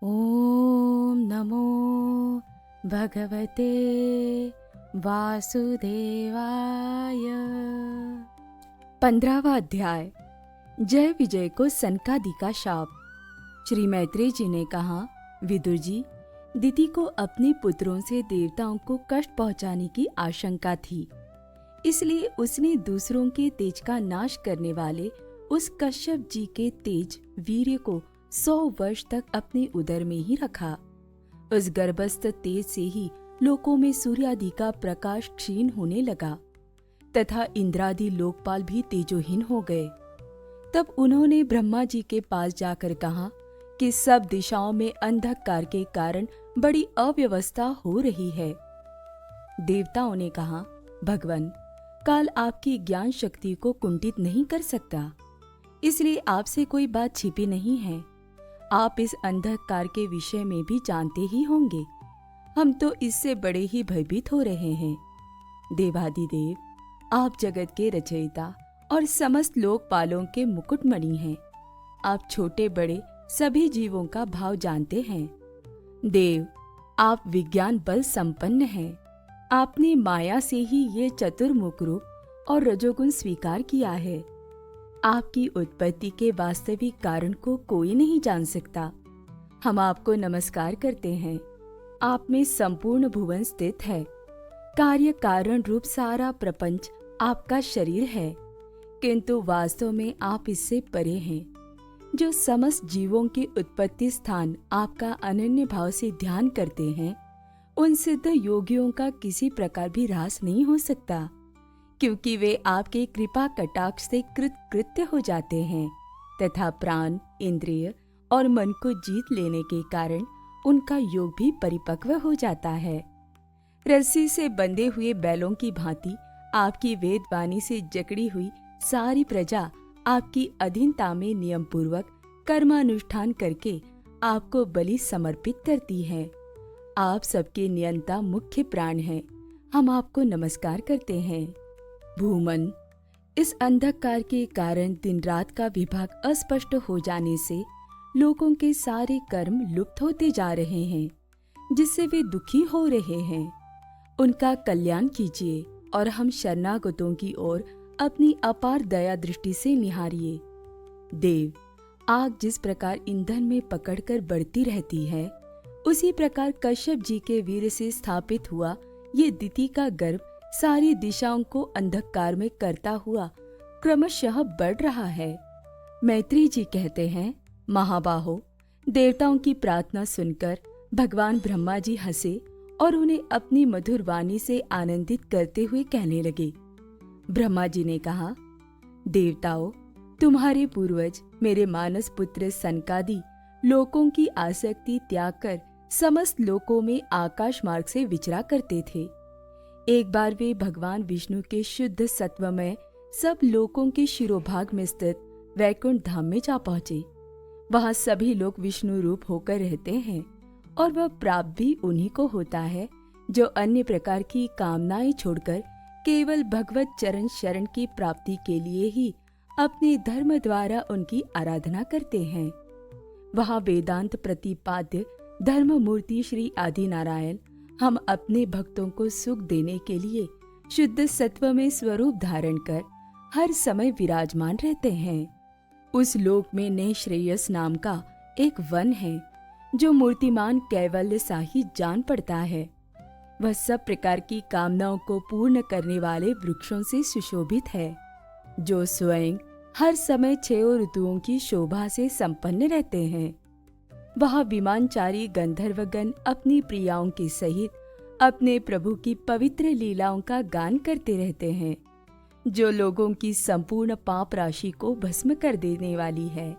ओम नमो भगवते वासुदेवाय। 15वां अध्याय। जय विजय को सनकादि का शाप। श्री मैत्रेय जी ने कहा, विदुर जी, दिति को अपने पुत्रों से देवताओं को कष्ट पहुंचाने की आशंका थी, इसलिए उसने दूसरों के तेज का नाश करने वाले उस कश्यप जी के तेज वीर्य को 100 वर्ष तक अपने उदर में ही रखा। उस गर्भस्थ तेज से ही लोकों में सूर्यादि का प्रकाश क्षीण होने लगा तथा इंद्रादि लोकपाल भी तेजोहीन हो गए। तब उन्होंने ब्रह्मा जी के पास जाकर कहा कि सब दिशाओं में अंधकार के कारण बड़ी अव्यवस्था हो रही है। देवताओं ने कहा, भगवान, काल आपकी ज्ञान शक्ति को कुंठित नहीं कर सकता, इसलिए आपसे कोई बात छिपी नहीं है। आप इस अंधकार के विषय में भी जानते ही होंगे। हम तो इससे बड़े ही भयभीत हो रहे हैं। देवादिदेव, आप जगत के रचयिता और समस्त लोकपालों के मुकुटमणि हैं। आप छोटे बड़े सभी जीवों का भाव जानते हैं। देव, आप विज्ञान बल संपन्न हैं। आपने माया से ही ये चतुर्मुख रूप और रजोगुण स्वीकार किया है। आपकी उत्पत्ति के वास्तविक कारण को कोई नहीं जान सकता। हम आपको नमस्कार करते हैं। आप में संपूर्ण भुवन स्थित है। कार्य कारण रूप सारा प्रपंच आपका शरीर है, किंतु वास्तव में आप इससे परे हैं। जो समस्त जीवों की उत्पत्ति स्थान आपका अनन्य भाव से ध्यान करते हैं, उन सिद्ध योगियों का किसी प्रकार भी ह्रास नहीं हो सकता, क्योंकि वे आपके कृपा कटाक्ष से कृत्य हो जाते हैं तथा प्राण, इंद्रिय और मन को जीत लेने के कारण उनका योग भी परिपक्व हो जाता है। रस्सी से बंधे हुए बैलों की भांति आपकी वेद वाणी से जकड़ी हुई सारी प्रजा आपकी अधीनता में नियम पूर्वक कर्मानुष्ठान करके आपको बलि समर्पित करती है। आप सबके नियंता मुख्य प्राण हैं। हम आपको नमस्कार करते हैं। भूमन, इस अंधकार के कारण दिन रात का विभाग अस्पष्ट हो जाने से लोगों के सारे कर्म लुप्त होते जा रहे हैं, जिससे वे दुखी हो रहे हैं। उनका कल्याण कीजिए और हम शरणागतों की ओर अपनी अपार दया दृष्टि से निहारिए। देव, आग जिस प्रकार ईंधन में पकड़कर बढ़ती रहती है, उसी प्रकार कश्यप जी के वीर से स्थापित हुआ ये दिति का गर्भ सारी दिशाओं को अंधकार में करता हुआ क्रमशः बढ़ रहा है। मैत्रेय जी कहते हैं, महाबाहो, देवताओं की प्रार्थना सुनकर भगवान ब्रह्मा जी हंसे और उन्हें अपनी मधुर वाणी से आनंदित करते हुए कहने लगे। ब्रह्मा जी ने कहा, देवताओं, तुम्हारे पूर्वज मेरे मानस पुत्र सनकादि लोकों की आसक्ति त्याग कर समस्त लोकों में आकाश मार्ग से विचरा करते थे। एक बार वे भगवान विष्णु के शुद्ध सत्वमय सब लोकों के शिरोभाग में स्थित वैकुंठ धाम में जा पहुंचे। वहां सभी लोग विष्णु रूप होकर रहते हैं और वह प्राप्त भी उन्हीं को होता है जो अन्य प्रकार की कामनाएं छोड़कर केवल भगवत चरण शरण की प्राप्ति के लिए ही अपने धर्म द्वारा उनकी आराधना करते हैं। वहां वेदांत प्रतिपाद्य धर्म मूर्ति श्री आदि नारायण हम अपने भक्तों को सुख देने के लिए शुद्ध सत्व में स्वरूप धारण कर हर समय विराजमान रहते हैं। उस लोक में नैश्रेयस नाम का एक वन है जो मूर्तिमान कैवल्य सा ही जान पड़ता है। वह सब प्रकार की कामनाओं को पूर्ण करने वाले वृक्षों से सुशोभित है, जो स्वयं हर समय 6 ऋतुओं की शोभा से संपन्न रहते हैं। वहाँ विमानचारी गंधर्वगण अपनी प्रियाओं के सहित अपने प्रभु की पवित्र लीलाओं का गान करते रहते हैं, जो लोगों की संपूर्ण पाप राशि को भस्म कर देने वाली है।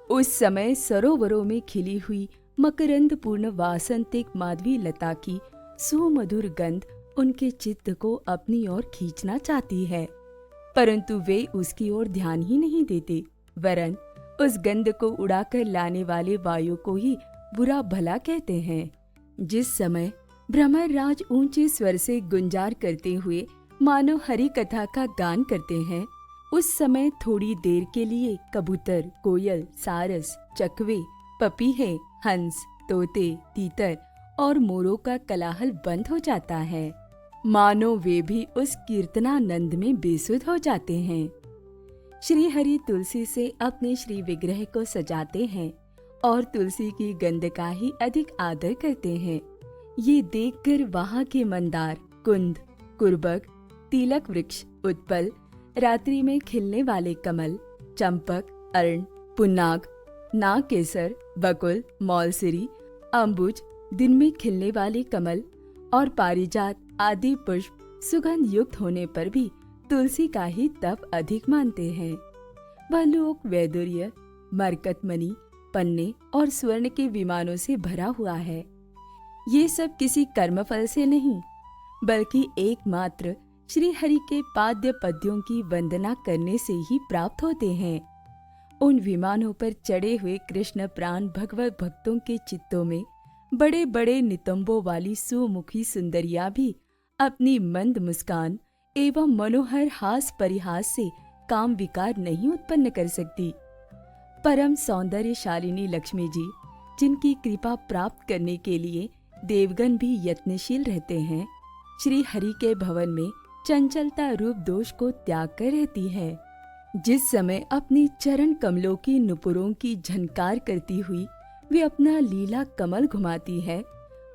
उस समय सरोवरों में खिली हुई मकरंद पूर्ण वासंतिक माधवी लता की सुमधुर गंध उनके चित्त को अपनी ओर खींचना चाहती है, परंतु वे उसकी ओर ध्यान ही नहीं देते, वरन उस गंध को उड़ाकर लाने वाले वायु को ही बुरा भला कहते हैं। जिस समय भ्रमर राज ऊंचे स्वर से गुंजार करते हुए मानो हरि कथा का गान करते हैं, उस समय थोड़ी देर के लिए कबूतर, कोयल, सारस, चकवे, पपीहे, हंस, तोते, तीतर और मोरों का कोलाहल बंद हो जाता है। मानो वे भी उस कीर्तनानंद में बेसुध हो जाते हैं। श्री हरि तुलसी से अपने श्री विग्रह को सजाते हैं और तुलसी की गंध का ही अधिक आदर करते हैं। ये देखकर वहाँ के मंदार, कुंद, कुर्बक, तिलक वृक्ष, उत्पल, रात्रि में खिलने वाले कमल, चंपक, अर्ण, पुन्नाग, नागकेसर, बकुल, मौलसिरी, अम्बुज, दिन में खिलने वाले कमल और पारिजात आदि पुष्प सुगंध युक्त होने पर भी तुलसी का ही तप अधिक मानते हैं। वह लोक वैदुर्य, मरकतमणि, पन्ने और स्वर्ण के विमानों से भरा हुआ है। ये सब किसी कर्मफल से नहीं, बल्कि एकमात्र श्री हरि के पाद्य पद्यों की वंदना करने से ही प्राप्त होते हैं। उन विमानों पर चढ़े हुए कृष्ण प्राण भगवत भक्तों के चित्तों में बड़े बड़े नितंबों वाली सुमुखी सुंदरियां भी अपनी मंद मुस्कान एवं मनोहर हास परिहास से काम विकार नहीं उत्पन्न कर सकती। परम सौंदर्यशालिनी लक्ष्मी जी, जिनकी कृपा प्राप्त करने के लिए देवगण भी यत्नशील रहते हैं, श्री हरि के भवन में चंचलता रूप दोष को त्याग कर रहती है। जिस समय अपनी चरण कमलों की नुपुरों की झनकार करती हुई वे अपना लीला कमल घुमाती है,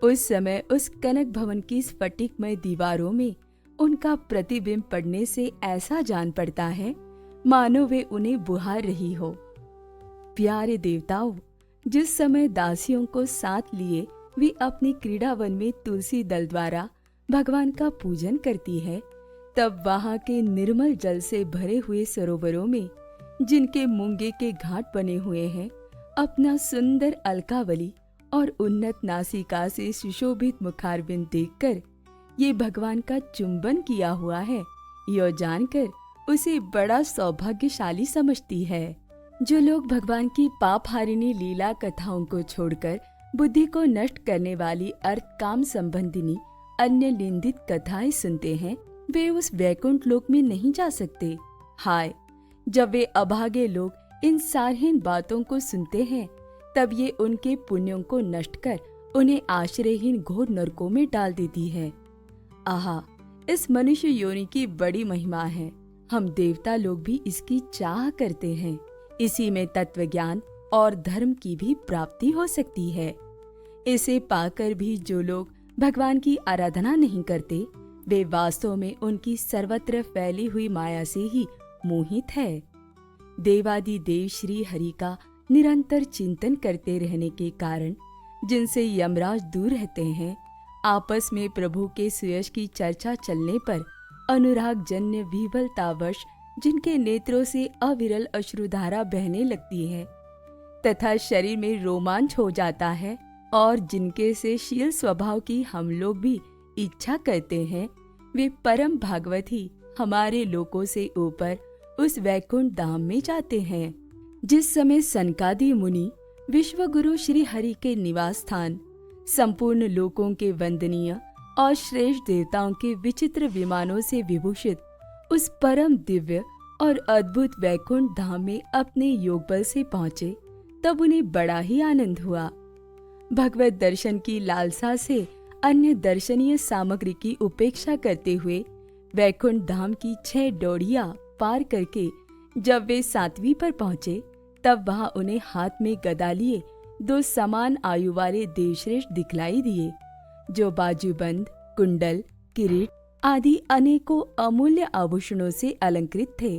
उस समय उस कनक भवन की स्फटिकमय दीवारों में उनका प्रतिबिंब पड़ने से ऐसा जान पड़ता है मानो वे उन्हें बुहार रही हो। प्यारे देवताओं, जिस समय दासियों को साथ लिए वे अपनी क्रीड़ावन में तुलसी दल द्वारा भगवान का पूजन करती है, तब वहाँ के निर्मल जल से भरे हुए सरोवरों में, जिनके मूंगे के घाट बने हुए हैं, अपना सुंदर अलकावली और उन्नत नासिका से सुशोभित मुखारविंद देखकर ये भगवान का चुंबन किया हुआ है, यह जानकर उसे बड़ा सौभाग्यशाली समझती है। जो लोग भगवान की पापहारिणी लीला कथाओं को छोड़कर बुद्धि को नष्ट करने वाली अर्थ काम संबंधिनी अन्य निंदित कथाएं सुनते हैं, वे उस वैकुंठ लोक में नहीं जा सकते। हाय, जब वे अभागे लोग इन सारहीन बातों को सुनते हैं, तब ये उनके पुण्यों को नष्ट कर उन्हें आश्रयहीन घोर नरकों में डाल देती है। आहा, इस मनुष्य योनि की बड़ी महिमा है। हम देवता लोग भी इसकी चाह करते हैं। इसी में तत्व ज्ञान और धर्म की भी प्राप्ति हो सकती है। इसे पाकर भी जो लोग भगवान की आराधना नहीं करते, वे वास्तव में उनकी सर्वत्र फैली हुई माया से ही मोहित है। देवादि देव श्री हरि का निरंतर चिंतन करते रहने के कारण, जिनसे यमराज दूर रहते हैं, आपस में प्रभु के सुयश की चर्चा चलने पर अनुराग जन्य विह्वलतावश जिनके नेत्रों से अविरल अश्रुधारा बहने लगती है तथा शरीर में रोमांच हो जाता है, और जिनके से शील स्वभाव की हम लोग भी इच्छा करते हैं, वे परम भागवत ही हमारे लोकों से ऊपर उस वैकुंठ धाम में जाते हैं। जिस समय सनकादि मुनि विश्वगुरु श्री हरि के निवास स्थान, संपूर्ण लोकों के वंदनीय और श्रेष्ठ देवताओं के विचित्र विमानों से विभूषित उस परम दिव्य और अद्भुत वैकुंठ धाम में अपने योग बल से पहुँचे, तब उन्हें बड़ा ही आनंद हुआ। भगवत दर्शन की लालसा से अन्य दर्शनीय सामग्री की उपेक्षा करते हुए वैकुंठ धाम की 6 डोड़ियां पार करके जब वे 7वीं पर पहुँचे, तब वहां उन्हें हाथ में गदा लिए 2 समान आयु वाले देवश्रेष्ठ दिखलाई दिए, जो बाजूबंद, कुंडल, किरीट आदि अनेकों अमूल्य आभूषणों से अलंकृत थे।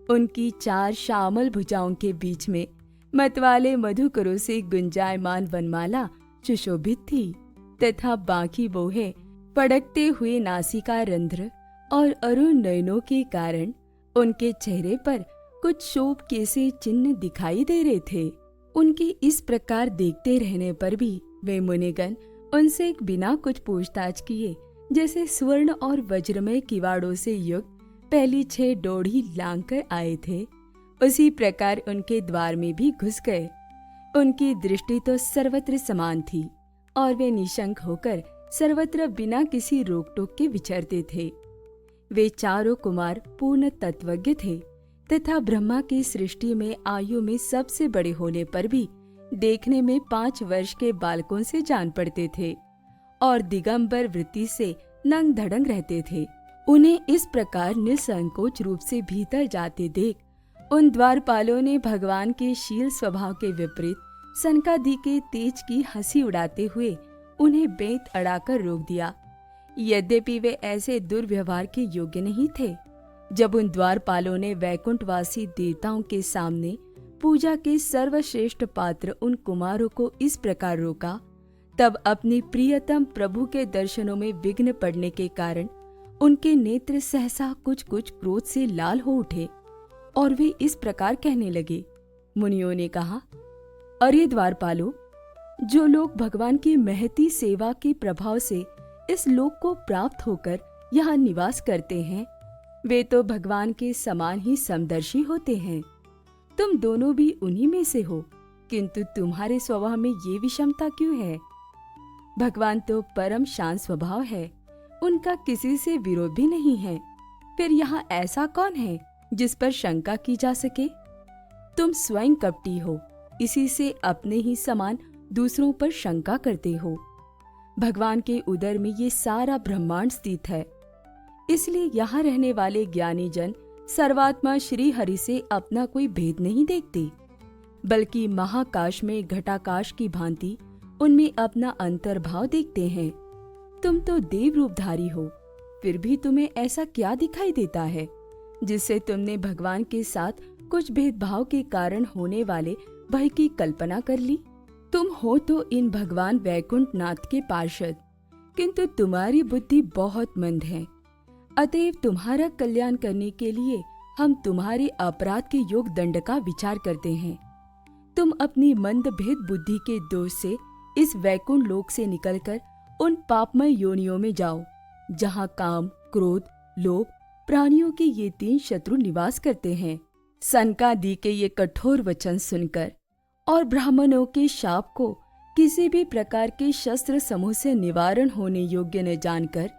उनकी 4 श्यामल भुजाओं के बीच में मतवाले मधुकरों से गुंजायमान वनमाला सुशोभित थी तथा बाकी बोहे फड़कते हुए नासिका रंध्र और अरुण नयनों के कारण उनके चेहरे पर कुछ शोभ के से चिन्ह दिखाई दे रहे थे। उनके इस प्रकार देखते रहने पर भी वे मुनिगण उनसे बिना कुछ पूछताछ किए जैसे स्वर्ण और वज्रमय किवाड़ों से युक्त पहली 6 डोढ़ी लांग कर आए थे, उसी प्रकार उनके द्वार में भी घुस गए। उनकी दृष्टि तो सर्वत्र समान थी और वे निशंक होकर सर्वत्र बिना किसी रोक टोक के विचरते थे। वे चारों कुमार पूर्ण तत्वज्ञ थे तथा ब्रह्मा की सृष्टि में आयु में सबसे बड़े होने पर भी देखने में 5 वर्ष के बालकों से जान पड़ते थे और दिगंबर वृत्ति से नंग धड़ंग रहते थे। उन्हें इस प्रकार निसंकोच रूप से भीतर जाते देख उन द्वारपालों ने भगवान के शील स्वभाव के विपरीत सनकादि के तेज की हंसी उड़ाते हुए उन्हें बेंत अड़ाकर रोक दिया। यद्यपि वे ऐसे दुर्व्यवहार के योग्य नहीं थे। जब उन द्वारपालों ने वैकुंठवासी देवताओं के सामने पूजा के सर्वश्रेष्ठ पात्र उन कुमारों को इस प्रकार रोका, तब अपनी प्रियतम प्रभु के दर्शनों में विघ्न पड़ने के कारण उनके नेत्र सहसा कुछ कुछ क्रोध से लाल हो उठे और वे इस प्रकार कहने लगे। मुनियों ने कहा, अरे द्वारपालो, जो लोग भगवान की महती सेवा के प्रभाव से इस लोक को प्राप्त होकर यहाँ निवास करते हैं, वे तो भगवान के समान ही समदर्शी होते हैं। तुम दोनों भी उन्हीं में से हो, किंतु तुम्हारे स्वभाव में ये विषमता क्यों है? भगवान तो परम शांत स्वभाव है, उनका किसी से विरोध भी नहीं है। फिर यहाँ ऐसा कौन है जिस पर शंका की जा सके? तुम स्वयं कपटी हो, इसी से अपने ही समान दूसरों पर शंका करते हो। भगवान के उदर में ये सारा ब्रह्मांड स्थित है, इसलिए यहाँ रहने वाले ज्ञानी जन सर्वात्मा श्री हरि से अपना कोई भेद नहीं देखते, बल्कि महाकाश में घटाकाश की भांति उनमें अपना अंतर्भाव देखते हैं। तुम तो देव रूपधारी हो, फिर भी तुम्हें ऐसा क्या दिखाई देता है जिससे तुमने भगवान के साथ कुछ भेदभाव के कारण होने वाले भय की कल्पना कर ली? तुम हो तो इन भगवान वैकुंठ नाथ के पार्षद, किंतु तुम्हारी बुद्धि बहुत मंद है। अतएव तुम्हारा कल्याण करने के लिए हम तुम्हारे अपराध के योग दंड का विचार करते हैं। तुम अपनी मंद भेद बुद्धि के दोष से इस वैकुंठ लोक से निकलकर उन पापमय योनियों में जाओ, जहाँ काम, क्रोध, लोभ, प्राणियों के ये 3 शत्रु निवास करते हैं। सनकादि के ये कठोर वचन सुनकर और ब्राह्मणों के शाप को किसी भी प्रकार के शस्त्र समूह से निवारण होने योग्य न जानकर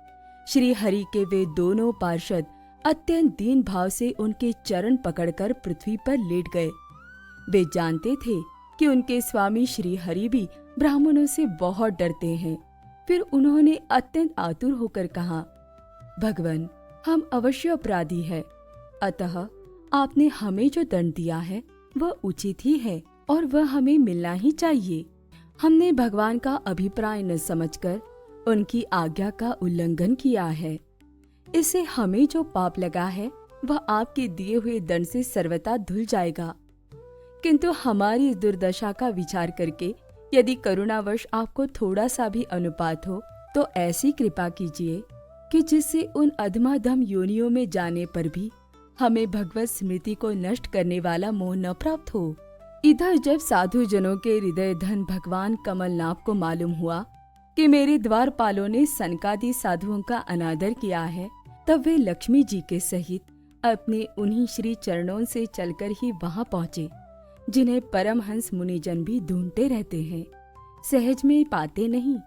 श्री हरि के वे दोनों पार्षद अत्यंत दीन भाव से उनके चरण पकड़कर पृथ्वी पर लेट गए। वे जानते थे कि उनके स्वामी श्री हरि भी ब्राह्मणों से बहुत डरते हैं। फिर उन्होंने अत्यंत आतुर होकर कहा, भगवान, हम अवश्य अपराधी है, अतः आपने हमें जो दंड दिया है वह उचित ही है और वह हमें मिलना ही चाहिए। हमने भगवान का अभिप्राय न समझकर उनकी आज्ञा का उल्लंघन किया है। इससे हमें जो पाप लगा है वह आपके दिए हुए दंड से सर्वथा धुल जाएगा। किंतु हमारी इस दुर्दशा का विचार करके यदि करुणावश आपको थोड़ा सा भी अनुपात हो तो ऐसी कृपा कीजिए कि जिससे उन अधमाधम योनियों में जाने पर भी हमें भगवत स्मृति को नष्ट करने वाला मोह न प्राप्त हो। इधर जब साधु जनों के हृदय धन भगवान कमलनाभ को मालूम हुआ कि मेरे द्वारपालों ने सनकादि साधुओं का अनादर किया है, तब वे लक्ष्मी जी के सहित अपने उन्हीं श्री चरणों से चलकर ही वहां पहुँचे, जिन्हें परमहंस मुनिजन भी ढूंढते रहते हैं, सहज में पाते नहीं।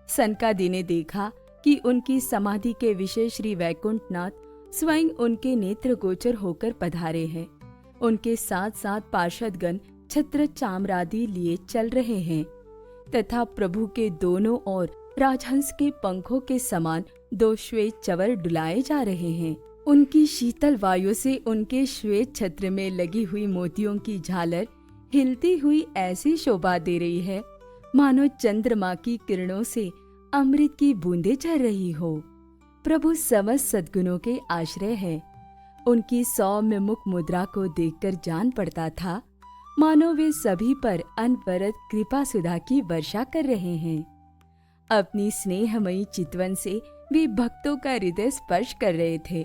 सनकादि ने देखा कि उनकी समाधि के विषय श्री वैकुंठनाथ स्वयं उनके नेत्र गोचर होकर पधारे हैं। उनके साथ साथ पार्षदगण छत्र चामरादि लिए चल रहे हैं तथा प्रभु के दोनों ओर राजहंस के पंखों के समान 2 श्वेत चवर डुलाए जा रहे हैं। उनकी शीतल वायु से उनके श्वेत छत्र में लगी हुई मोतियों की झालर हिलती हुई ऐसी शोभा दे रही है मानो चंद्रमा की किरणों से अमृत की बूंदें झर रही हो। प्रभु समस्त सद्गुणों के आश्रय है। उनकी सौम्य मुख मुद्रा को देखकर जान पड़ता था मानो वे सभी पर अनवरत कृपा सुधा की वर्षा कर रहे हैं। अपनी स्नेहमयी चितवन से वे भक्तों का हृदय स्पर्श कर रहे थे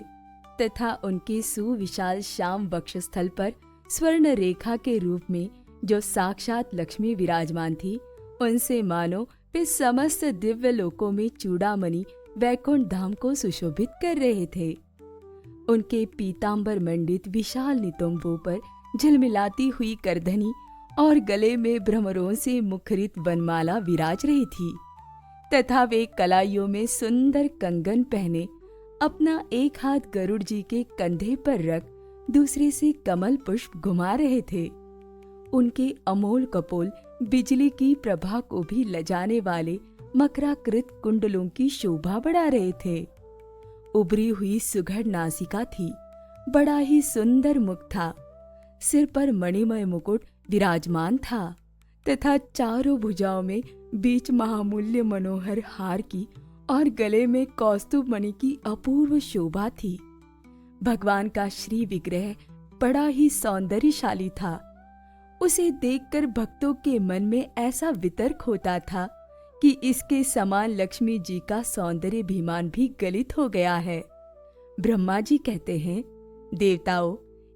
तथा उनके सुविशाल श्याम वक्षस्थल पर स्वर्ण रेखा के रूप में जो साक्षात लक्ष्मी विराजमान थी, उनसे मानो वे समस्त दिव्य लोकों में चूड़ामणि वैकुंठ धाम को सुशोभित कर रहे थे। उनके पीतांबर मंडित विशाल नितंबों पर झिलमिलाती हुई करधनी और गले में भ्रमरों से मुखरित वनमाला विराज रही थी तथा वे कलाइयों में सुंदर कंगन पहने अपना एक हाथ गरुड़ जी के कंधे पर रख दूसरे से कमल पुष्प घुमा रहे थे। उनके अमोल कपोल बिजली की प्रभा को भी लजाने वाले मकराकृत कुंडलों की शोभा बढ़ा रहे थे। उभरी हुई सुघड़ नासिका थी, बड़ा ही सुंदर मुख था, सिर पर मणिमय मुकुट विराजमान था तथा चारों भुजाओं में बीच महामूल्य मनोहर हार की और गले में कौस्तुभ मणि की अपूर्व शोभा थी। भगवान का श्री विग्रह बड़ा ही सौंदर्यशाली था। उसे देखकर भक्तों के मन में ऐसा वितर्क होता था कि इसके समान लक्ष्मी जी का सौंदर्याभिमान भी गलित हो गया है। ब्रह्मा जी कहते हैं, देवताओं,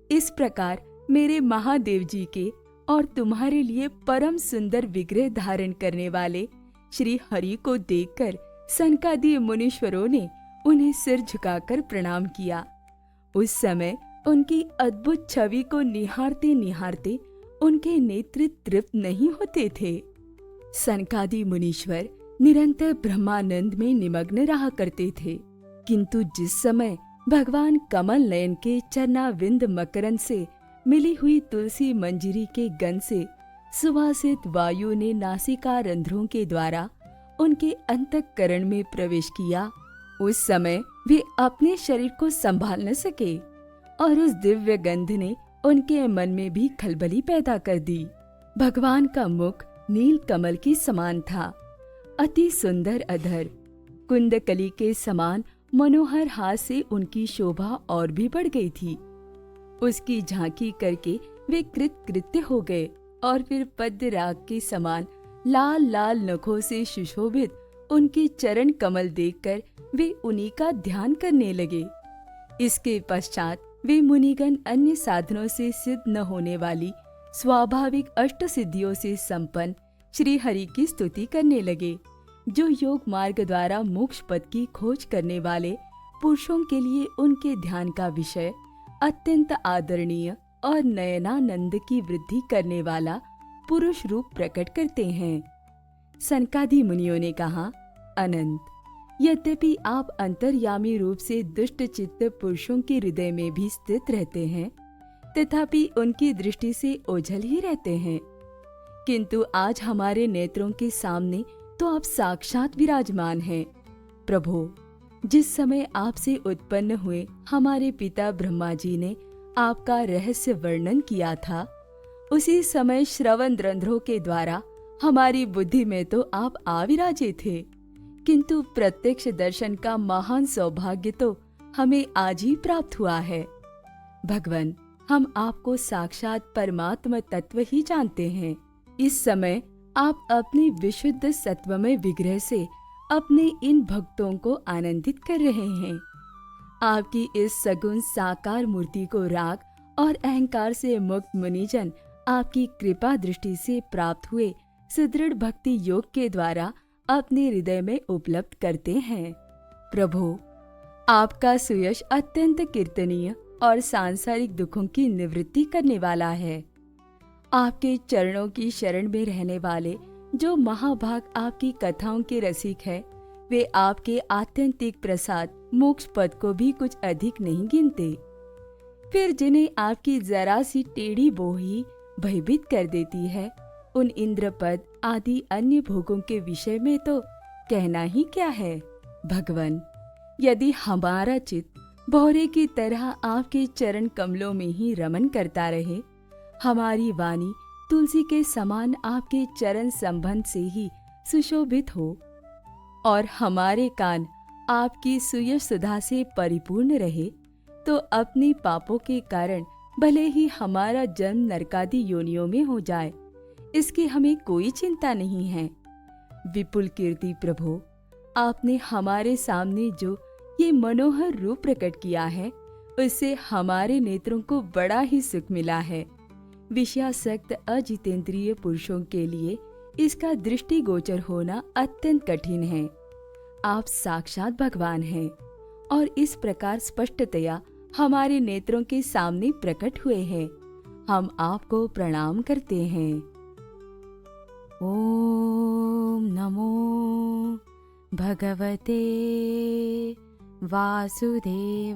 इस प्रकार मेरे महादेव जी के और तुम्हारे लिए परम सुंदर विग्रह धारण करने वाले श्री हरि को देखकर सनकादि मुनीश्वरों ने उन्हें सिर झुकाकर प्रणाम किया। उस समय उनकी अद्भुत छवि को निहारते निहारते उनके नेत्र तृप्त नहीं होते थे। सनकादि मुनीश्वर निरंतर ब्रह्मानंद में निमग्न रहा करते थे, किंतु जिस समय भगवान कमल नयन के चरणाविंद मकरंद से मिली हुई तुलसी मंजरी के गंध से सुवासित वायु ने नासिका रंध्रों के द्वारा उनके अंतःकरण में प्रवेश किया, उस समय वे अपने शरीर को संभाल न सके और उस दिव्य गंध ने उनके मन में भी खलबली पैदा कर दी। भगवान का मुख नील कमल के समान था, अति सुंदर अधर, कुंदकली के समान मनोहर हाथ से उनकी शोभा और भी बढ़ गई थी। उसकी झांकी करके वे कृतकृत्य हो गए और फिर पद्म राग के समान लाल लाल नखों से सुशोभित उनके चरण कमल देखकर वे उन्हीं का ध्यान करने लगे। इसके पश्चात वे मुनिगण अन्य साधनों से सिद्ध न होने वाली स्वाभाविक अष्ट सिद्धियों से संपन्न श्री हरि की स्तुति करने लगे, जो योग मार्ग द्वारा मोक्ष पद की खोज करने वाले पुरुषों के लिए उनके ध्यान का विषय अत्यंत आदरणीय और नयनानंद की वृद्धि करने वाला पुरुष रूप प्रकट करते हैं। सनकादि मुनियों ने कहा, अनंत, यद्यपि आप अंतर्यामी रूप से दुष्ट चित्त पुरुषों के हृदय में भी स्थित रहते हैं, तथापि उनकी दृष्टि से ओझल ही रहते हैं, किंतु आज हमारे नेत्रों के सामने तो आप साक्षात विराजमान हैं। प्रभु, जिस समय आपसे उत्पन्न हुए हमारे पिता ब्रह्मा जी ने आपका रहस्य वर्णन किया था, उसी समय श्रवण रंध्रों के द्वारा हमारी बुद्धि में तो आप आविराजे थे, किंतु प्रत्यक्ष दर्शन का महान सौभाग्य तो हमें आज ही प्राप्त हुआ है। भगवान, हम आपको साक्षात परमात्मा तत्व ही जानते हैं। इस समय आप अपने विशुद्ध सत्वमय विग्रह से अपने इन भक्तों को आनंदित कर रहे हैं। आपकी इस सगुण साकार मूर्ति को राग और अहंकार से मुक्त मुनिजन आपकी कृपा दृष्टि से प्राप्त हुए सुदृढ़ भक्ति योग के द्वारा अपने हृदय में उपलब्ध करते हैं। प्रभु, आपका सुयश अत्यंत कीर्तनीय और सांसारिक दुखों की निवृत्ति करने वाला है। आपके चरणों की शरण में रहने वाले जो महाभाग आपकी कथाओं के रसिक है, वे आपके आत्यंतिक प्रसाद मोक्ष पद को भी कुछ अधिक नहीं गिनते। फिर जिन्हें आपकी जरा सी टेढ़ी बोही भयभीत कर देती है, उन इंद्र पद आदि अन्य भोगों के विषय में तो कहना ही क्या है। भगवान, यदि हमारा चित्त भौरे की तरह आपके चरण कमलों में ही रमन करता रहे, हमारी वाणी तुलसी के समान आपके चरण संबंध से ही सुशोभित हो और हमारे कान आपकी सुयश सुधा से परिपूर्ण रहे, तो अपने पापों के कारण भले ही हमारा जन्म नरकादि योनियों में हो जाए, इसकी हमें कोई चिंता नहीं है। विपुल कीर्ति प्रभु, आपने हमारे सामने जो ये मनोहर रूप प्रकट किया है, उससे हमारे नेत्रों को बड़ा ही सुख मिला है। विषयासक्त अजितेंद्रिय पुरुषों के लिए इसका दृष्टिगोचर होना अत्यंत कठिन है। आप साक्षात भगवान हैं और इस प्रकार स्पष्टतया हमारे नेत्रों के सामने प्रकट हुए हैं। हम आपको प्रणाम करते हैं। ओम नमो भगवते वासुदेवाय।